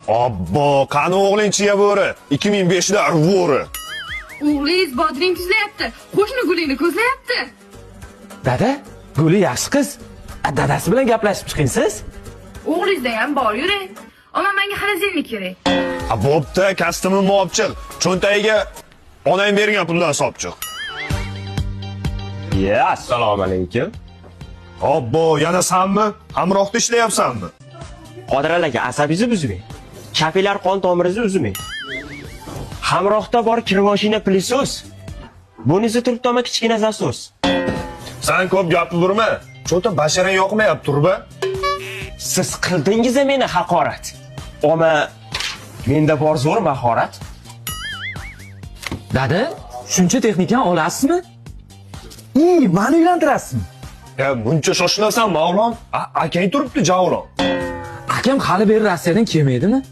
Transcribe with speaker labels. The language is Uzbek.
Speaker 1: Obbo, qani o'g'lingchiya bo'ri? 2005lar bo'ri.
Speaker 2: O'g'lingiz bodring tuzlayapti. Qo'shni gulingni ko'zlayapti.
Speaker 3: Dada, Guli yaxshi qiz. Dadasi bilan gaplashib chiqingsiz.
Speaker 2: O'g'lingizda ham bor yuring. Ammo menga xalazinlik kerak.
Speaker 1: Bo'pti, kostyumimni olib chiq. Cho'ntagiga onang bergan puldan solib chiq.
Speaker 4: Assalomu alaykum.
Speaker 1: Obbo, yana sanmi? Hamrohda ishlayapsanmi?
Speaker 4: Qodir aka, asabingizni buzmang. Shafilar qon tomiringizni uzmang. Hamrohda bor kirmoshina pilisos. Bunisi turibdimi kichkina zasos.
Speaker 1: Sen ko'p gapirma. Cho'ta basharang yoqmayapti, turba.
Speaker 4: Siz qildingiz meni haqorat. Ammo menda bor zo'r mahorat.
Speaker 3: Dada, shuncha texnikani olasizmi? Meni uylantirasizmi?
Speaker 1: Ya, buncha shoshilasan, ma'lum. Akang turibdi, javron.
Speaker 3: Akam hali beri Rossiyadan kelmaydimi?